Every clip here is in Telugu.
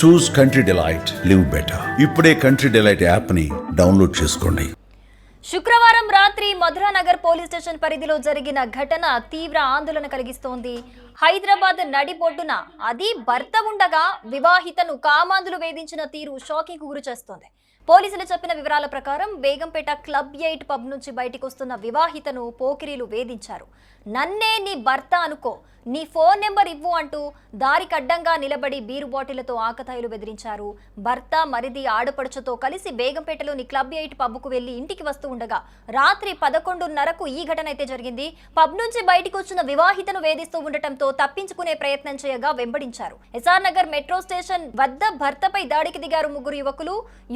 చూస్ కంట్రీ డిలైట్, లివ్ బెటర్. ఇప్పుడే కంట్రీ డిలైట్ యాప్ ని డౌన్లోడ్ చేసుకోండి. శుక్రవారం రాత్రి మధురానగర్ పోలీస్ స్టేషన్ పరిధిలో జరిగిన ఘటన తీవ్ర ఆందోళన కలిగిస్తోంది. హైదరాబాద్ నడిబొడ్డున అది భర్త ఉండగా వివాహితను కామాంధులు వేధించిన తీరు షాకింగ్ గురి చేస్తోంది. పోలీసులు చెప్పిన వివరాల ప్రకారం బేగంపేట క్లబ్ 8 పబ్ నుంచి బయటికి వస్తున్న వివాహితను పోకిరీలు వేధించారు. నన్నే నీ భర్త అనుకో, నీ ఫోన్ నెంబర్ ఇవ్వు అంటూ దారికి అడ్డంగా నిలబడి బీరు బాటిళ్లతో ఆకతాయిలు బెదిరించారు. భర్త మరిది ఆడపడుచుతో కలిసి బేగంపేటలోని క్లబ్ 8 పబ్కు వెళ్లి ఇంటికి వస్తూ ఉండగా రాత్రి 11:30కు ఈ ఘటన అయితే జరిగింది. పబ్ నుంచి బయటికి వచ్చిన వివాహితను వేధిస్తూ ఉండటంతో తప్పించుకునే ప్రయత్నం చేయగా వెంబడించారు. ఎస్ఆర్ నగర్ మెట్రో స్టేషన్ వద్ద భర్తపై దాడికి దిగారు ముగ్గురు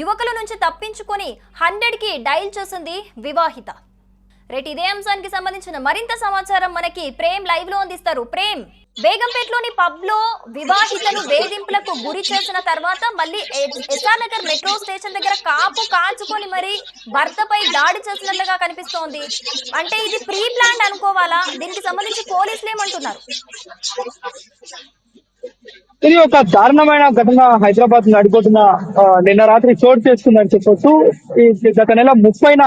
యువకుల నుంచి తప్పించుకొని 100కి డైల్ చేసింది వివాహిత. రేటి ఇదే అంశానికి సంబంధించిన మరింత సమాచారం మనకి ప్రేమ్ లైవ్ లో అందిస్తారు. ప్రేమ్, బేగంపేటలోని పబ్ లో వివాహితను వేధింపులకు గురి చేసిన తర్వాత మళ్ళీ ఎస్ఆర్ నగర్ మెట్రో స్టేషన్ దగ్గర కాచుకొని మరి భర్తపై దాడి చేసినట్లుగా కనిపిస్తోంది. అంటే ఇది ప్రీ ప్లాన్ అనుకోవాలా? దీనికి సంబంధించి పోలీసులు ఏమంటున్నారు? ఇది ఒక దారుణమైన ఘటన హైదరాబాద్ నడిపోతున్న నిన్న రాత్రి చోటు చేసుకుందని చెప్పొచ్చు. గత నెల 30న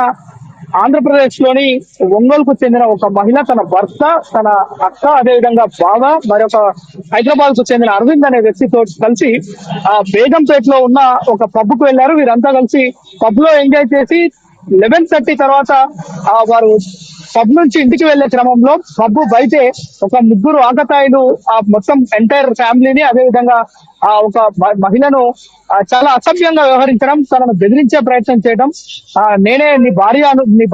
ఆంధ్రప్రదేశ్ లోని ఒంగోలుకు చెందిన ఒక మహిళ తన భర్త, తన అక్క, అదేవిధంగా బావ, మరొక హైదరాబాద్ కు చెందిన అరవింద్ అనే వ్యక్తితో కలిసి బేగంపేటలో ఉన్న ఒక పబ్ కు వెళ్లారు. వీరంతా కలిసి పబ్ లో ఎంజాయ్ చేసి 11:30 తర్వాత వారు పబ్ నుంచి ఇంటికి వెళ్లే క్రమంలో పబ్ బయటే ఒక ముగ్గురు ఆకతాయిలు మొత్తం ఎంటైర్ ఫ్యామిలీని, అదేవిధంగా ఒక మహిళను చాలా అసభ్యంగా వ్యవహరించడం, తనను బెదిరించే ప్రయత్నం చేయడం, నేనే నీ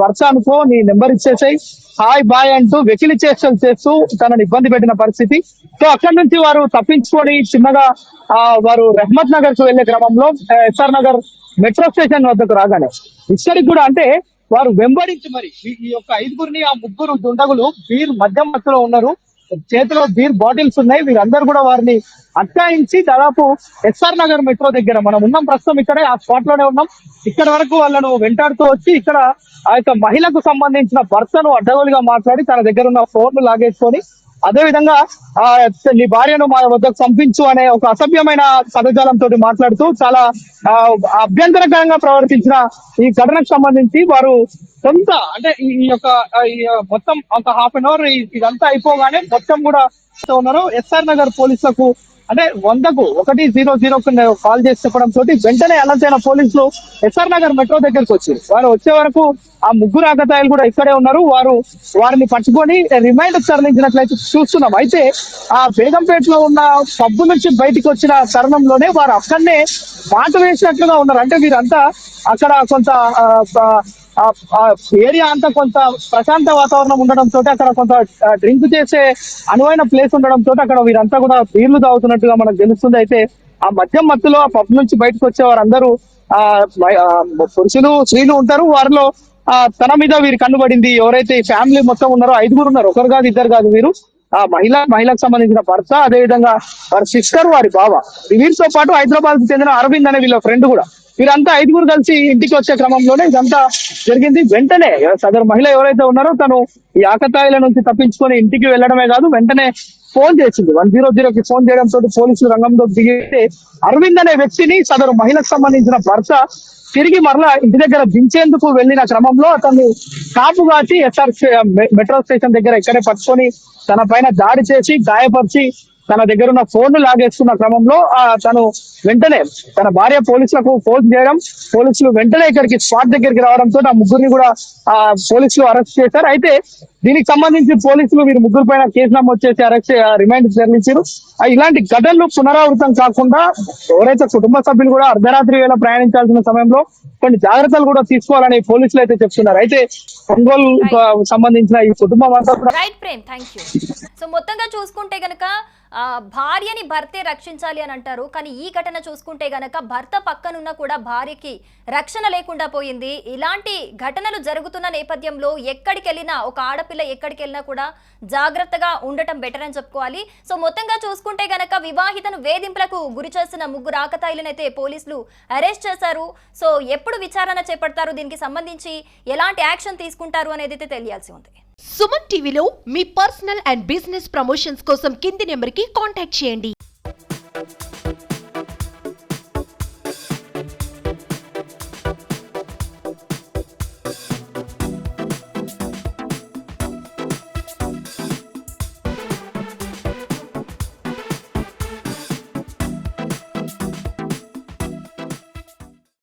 భర్త అనుకో, నీ నెంబర్ ఇచ్చేసాయి, హాయ్ బాయ్ అంటూ వెకిలి చేష్టలు చేస్తూ తనను ఇబ్బంది పెట్టిన పరిస్థితి. సో అక్కడి నుంచి వారు తప్పించుకొని చిన్నగా వారు రెహ్మత్ నగర్ కు వెళ్లే క్రమంలో ఎస్ఆర్ నగర్ మెట్రో స్టేషన్ వద్దకు రాగానే ఇక్కడికి కూడా అంటే వారు వెంబడించి మరి ఈ యొక్క 5గురిని, ఆ ముగ్గురు దుండగులు మద్యం మత్తులో ఉన్నారు, చేతిలో బీర్ బాటిల్స్ ఉన్నాయి. వీరందరూ కూడా వారిని అట్టాయించి దాదాపు ఎస్ఆర్ నగర్ మెట్రో దగ్గర మనం ఉన్నాం, ప్రస్తుతం ఇక్కడే ఆ స్పాట్ లోనే ఉన్నాం. ఇక్కడ వరకు వాళ్ళను వెంటాడుతూ వచ్చి ఇక్కడ ఆ యొక్క మహిళకు సంబంధించిన భర్తను అడ్డగోలుగా మాట్లాడి తన దగ్గర ఉన్న ఫోన్లు లాగేసుకొని, అదేవిధంగా నీ భార్యను మా వద్దకు పంపించు అనే ఒక అసభ్యమైన పదజాలంతో మాట్లాడుతూ చాలా అభ్యంతరకరంగా ప్రవర్తించిన ఈ ఘటనకు సంబంధించి వారు కొంత అంటే ఈ యొక్క మొత్తం ఒక హాఫ్ అన్ అవర్ ఇదంతా అయిపోగానే మొత్తం కూడా ఉన్నారు. ఎస్ఆర్ నగర్ పోలీసులకు అంటే 100కు కాల్ చేసి చెప్పడం తోటి వెంటనే అలర్ట్ అయిన పోలీసులు ఎస్ఆర్ నగర్ మెట్రో దగ్గరకు వచ్చారు. వారు వచ్చే వరకు ఆ ముగ్గురు ఆకతాయిలు కూడా ఇక్కడే ఉన్నారు. వారిని పట్టుకొని రిమైండ్ తరలించినట్లయితే చూస్తున్నాం. అయితే ఆ బేగంపేటలో ఉన్న పబ్బు నుంచి బయటికి వచ్చిన తరుణంలోనే వారు అక్కడనే మాట వేసినట్లుగా ఉన్నారు. అంటే వీరంతా అక్కడ కొంత ఏరియా అంతా కొంత ప్రశాంత వాతావరణం ఉండడంతో, అక్కడ కొంత డ్రింక్ చేసే అనువైన ప్లేస్ ఉండడంతో అక్కడ వీరంతా కూడా బీర్లు తాగుతున్నట్టుగా మనకు తెలుస్తుంది. అయితే ఆ మద్యం మత్తులో ఆ పబ్ నుంచి బయటకు వచ్చే వారందరూ పురుషులు, స్త్రీలు ఉంటారు. వారిలో తన మీద వీరి కన్నుబడింది. ఎవరైతే ఫ్యామిలీ మొత్తం ఉన్నారో 5గురు ఉన్నారు, ఒకరు కాదు ఇద్దరు కాదు, వీరు ఆ మహిళకు సంబంధించిన భర్త, అదేవిధంగా వారి సిస్టర్, వారి బావ, వీరితో పాటు హైదరాబాద్ కు చెందిన అరవింద్ అనే వీళ్ళ ఫ్రెండ్ కూడా. వీరంతా 5గురు కలిసి ఇంటికి వచ్చే క్రమంలోనే ఇదంతా జరిగింది. వెంటనే సదరు మహిళ ఎవరైతే ఉన్నారో తను ఈ ఆకతాయిల నుంచి తప్పించుకొని ఇంటికి వెళ్లడమే కాదు, వెంటనే ఫోన్ చేసింది. 100కి ఫోన్ చేయడంతో పోలీసులు రంగంలో దిగితే అరవింద్ అనే వ్యక్తిని సదరు మహిళకు సంబంధించిన భర్త తిరిగి మరలా ఇంటి దగ్గర దించేందుకు వెళ్లిన క్రమంలో అతన్ని కాపు కాచి ఎస్ఆర్ మెట్రో స్టేషన్ దగ్గర ఇక్కడే పట్టుకొని తన పైన దాడి చేసి గాయపరిచి తన దగ్గర ఉన్న ఫోన్లు లాగేస్తున్న క్రమంలో తను వెంటనే తన భార్య పోలీసులకు ఫోన్ చేయడం, పోలీసులు వెంటనే ఇక్కడికి స్పాట్ దగ్గరికి రావడంతో ఆ ముగ్గురిని కూడా పోలీసులు అరెస్ట్ చేశారు. అయితే దీనికి సంబంధించి పోలీసులు వీరి ముగ్గురు పైన కేసు నమోదు చేసి రిమాండ్ తరలించారు. ఇలాంటి ఘటనలు పునరావృతం కాకుండా ఎవరైతే కుటుంబ సభ్యులు కూడా అర్ధరాత్రి వేళ ప్రయాణించాల్సిన సమయంలో కొన్ని జాగ్రత్తలు కూడా తీసుకోవాలని పోలీసులు అయితే చెప్తున్నారు. అయితే ఒంగోలు సంబంధించిన ఈ కుటుంబం అంతా కూడా సో మొత్తంగా చూసుకుంటే గనక భార్యని భర్తే రక్షించాలి అని అంటారు. కానీ ఈ ఘటన చూసుకుంటే గనక భర్త పక్కనున్నా కూడా భార్యకి రక్షణ లేకుండా పోయింది. ఇలాంటి ఘటనలు జరుగుతున్న నేపథ్యంలో ఎక్కడికి వెళ్ళినా, ఒక ఆడపిల్ల ఎక్కడికి వెళ్ళినా కూడా జాగ్రత్తగా ఉండటం బెటర్ అని చెప్పుకోవాలి. సో మొత్తంగా చూసుకుంటే గనక వివాహితను వేధింపులకు గురి చేసిన ముగ్గురు ఆకతాయిలనైతే పోలీసులు అరెస్ట్ చేశారు. సో ఎప్పుడు విచారణ చేపడతారు, దీనికి సంబంధించి ఎలాంటి యాక్షన్ తీసుకుంటారు అనేది అయితే తెలియాల్సి ఉంది. సుమన్ టీవీలో మీ పర్సనల్ అండ్ బిజినెస్ ప్రమోషన్స్ కోసం కింది నెంబర్కి కాంటాక్ట్ చేయండి.